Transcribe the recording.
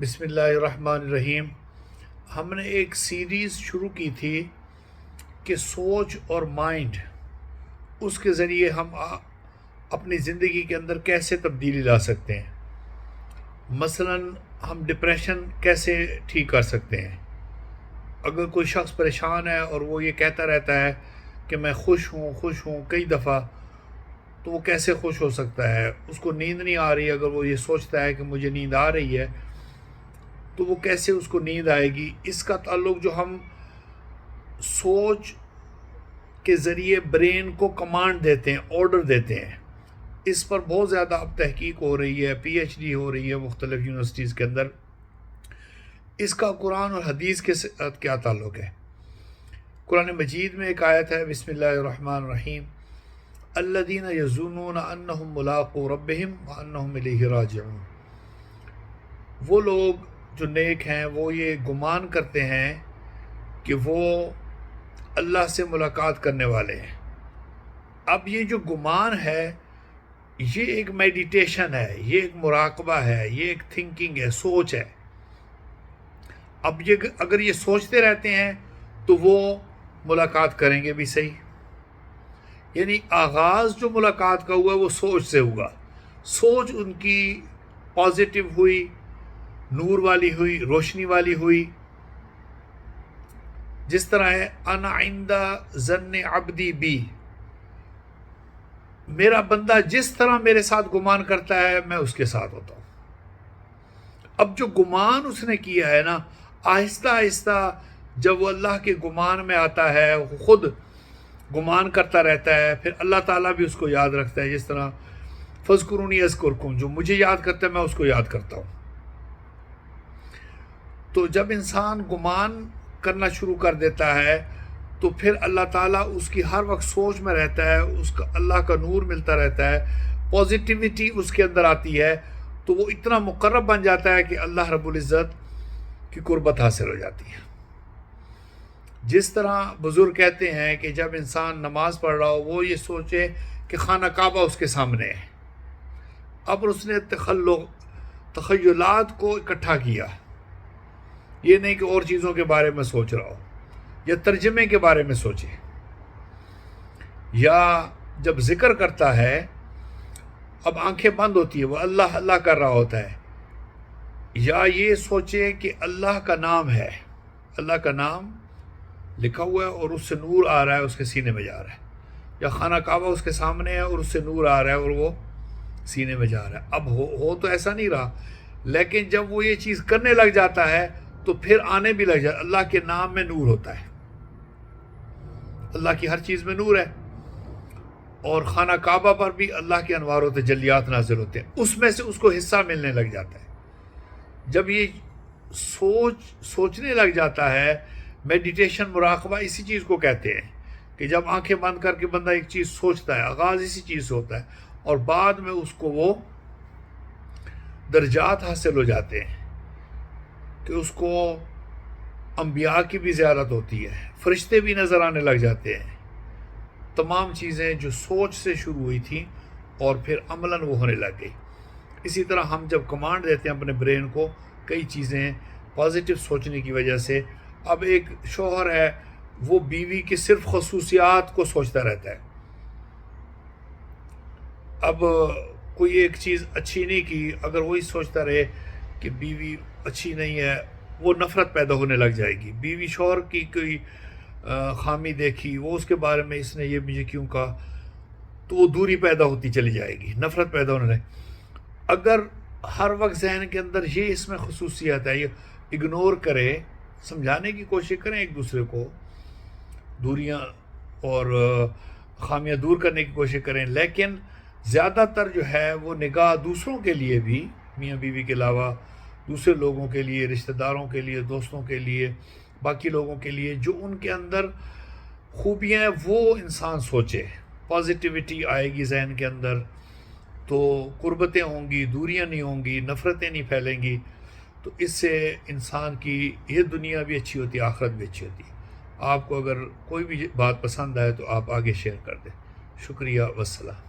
بسم اللہ الرحمن الرحیم۔ ہم نے ایک سیریز شروع کی تھی کہ سوچ اور مائنڈ، اس کے ذریعے ہم اپنی زندگی کے اندر کیسے تبدیلی لا سکتے ہیں۔ مثلا ہم ڈپریشن کیسے ٹھیک کر سکتے ہیں۔ اگر کوئی شخص پریشان ہے اور وہ یہ کہتا رہتا ہے کہ میں خوش ہوں کئی دفعہ، تو وہ کیسے خوش ہو سکتا ہے؟ اس کو نیند نہیں آ رہی، اگر وہ یہ سوچتا ہے کہ مجھے نیند آ رہی ہے تو وہ کیسے اس کو نیند آئے گی؟ اس کا تعلق جو ہم سوچ کے ذریعے برین کو کمانڈ دیتے ہیں، آرڈر دیتے ہیں، اس پر بہت زیادہ اب تحقیق ہو رہی ہے، پی ایچ ڈی ہو رہی ہے مختلف یونیورسٹیز کے اندر۔ اس کا قرآن اور حدیث کے ساتھ کیا تعلق ہے؟ قرآن مجید میں ایک آیت ہے، بسم اللہ الرحمن الرحیم، الذین یظنون انہم ملاقو ربہم وانہم الیہ راجعون۔ وہ لوگ جو نیک ہیں وہ یہ گمان کرتے ہیں کہ وہ اللہ سے ملاقات کرنے والے ہیں۔ اب یہ جو گمان ہے یہ ایک میڈیٹیشن ہے، یہ ایک مراقبہ ہے، یہ ایک تھنکنگ ہے، سوچ ہے۔ اب یہ اگر یہ سوچتے رہتے ہیں تو وہ ملاقات کریں گے بھی صحیح، یعنی آغاز جو ملاقات کا ہوا وہ سوچ سے ہوا۔ سوچ ان کی پازیٹیو ہوئی، نور والی ہوئی، روشنی والی ہوئی۔ جس طرح ہے انا عند ظن عبدی بی، میرا بندہ جس طرح میرے ساتھ گمان کرتا ہے میں اس کے ساتھ ہوتا ہوں۔ اب جو گمان اس نے کیا ہے نا، آہستہ آہستہ جب وہ اللہ کے گمان میں آتا ہے، وہ خود گمان کرتا رہتا ہے، پھر اللہ تعالیٰ بھی اس کو یاد رکھتا ہے۔ جس طرح فاذکرونی اذکرکم، جو مجھے یاد کرتا ہے میں اس کو یاد کرتا ہوں۔ تو جب انسان گمان کرنا شروع کر دیتا ہے تو پھر اللہ تعالیٰ اس کی ہر وقت سوچ میں رہتا ہے، اس کا اللہ کا نور ملتا رہتا ہے، پازیٹیوٹی اس کے اندر آتی ہے، تو وہ اتنا مقرب بن جاتا ہے کہ اللہ رب العزت کی قربت حاصل ہو جاتی ہے۔ جس طرح بزرگ کہتے ہیں کہ جب انسان نماز پڑھ رہا ہو وہ یہ سوچے کہ خانہ کعبہ اس کے سامنے ہے، اب اس نے تخیلات کو اکٹھا کیا، یہ نہیں کہ اور چیزوں کے بارے میں سوچ رہا ہو یا ترجمے کے بارے میں سوچے، یا جب ذکر کرتا ہے اب آنکھیں بند ہوتی ہے، وہ اللہ اللہ کر رہا ہوتا ہے، یا یہ سوچے کہ اللہ کا نام ہے، اللہ کا نام لکھا ہوا ہے اور اس سے نور آ رہا ہے، اس کے سینے میں جا رہا ہے، یا خانہ کعبہ اس کے سامنے ہے اور اس سے نور آ رہا ہے اور وہ سینے میں جا رہا ہے۔ اب ہو تو ایسا نہیں رہا، لیکن جب وہ یہ چیز کرنے لگ جاتا ہے تو پھر آنے بھی لگ جاتا ہے۔ اللہ کے نام میں نور ہوتا ہے، اللہ کی ہر چیز میں نور ہے، اور خانہ کعبہ پر بھی اللہ کے انوار و تجلیات نازل ہوتے ہیں، اس میں سے اس کو حصہ ملنے لگ جاتا ہے۔ جب یہ سوچنے لگ جاتا ہے، میڈیٹیشن مراقبہ اسی چیز کو کہتے ہیں کہ جب آنکھیں بند کر کے بندہ ایک چیز سوچتا ہے، آغاز اسی چیز سے ہوتا ہے اور بعد میں اس کو وہ درجات حاصل ہو جاتے ہیں کہ اس کو انبیاء کی بھی زیارت ہوتی ہے، فرشتے بھی نظر آنے لگ جاتے ہیں، تمام چیزیں جو سوچ سے شروع ہوئی تھیں اور پھر عملاً وہ ہونے لگ گئی۔ اسی طرح ہم جب کمانڈ دیتے ہیں اپنے برین کو، کئی چیزیں پازیٹیو سوچنے کی وجہ سے، اب ایک شوہر ہے وہ بیوی کی صرف خصوصیات کو سوچتا رہتا ہے، اب کوئی ایک چیز اچھی نہیں کی، اگر وہی سوچتا رہے کہ بیوی اچھی نہیں ہے، وہ نفرت پیدا ہونے لگ جائے گی۔ بیوی شوہر کی کوئی خامی دیکھی، وہ اس کے بارے میں اس نے یہ مجھے کیوں کہا، تو وہ دوری پیدا ہوتی چلی جائے گی، نفرت پیدا ہونے لگے۔ اگر ہر وقت ذہن کے اندر یہ اس میں خصوصیت ہے، یہ اگنور کرے، سمجھانے کی کوشش کریں ایک دوسرے کو، دوریاں اور خامیاں دور کرنے کی کوشش کریں، لیکن زیادہ تر جو ہے وہ نگاہ دوسروں کے لیے بھی، میاں بیوی کے علاوہ دوسرے لوگوں کے لیے، رشتہ داروں کے لیے، دوستوں کے لیے، باقی لوگوں کے لیے جو ان کے اندر خوبیاں ہیں وہ انسان سوچے، پازیٹیوٹی آئے گی ذہن کے اندر، تو قربتیں ہوں گی، دوریاں نہیں ہوں گی، نفرتیں نہیں پھیلیں گی، تو اس سے انسان کی یہ دنیا بھی اچھی ہوتی ہے، آخرت بھی اچھی ہوتی ہے۔ آپ کو اگر کوئی بھی بات پسند آئے تو آپ آگے شیئر کر دیں۔ شکریہ، والسلام۔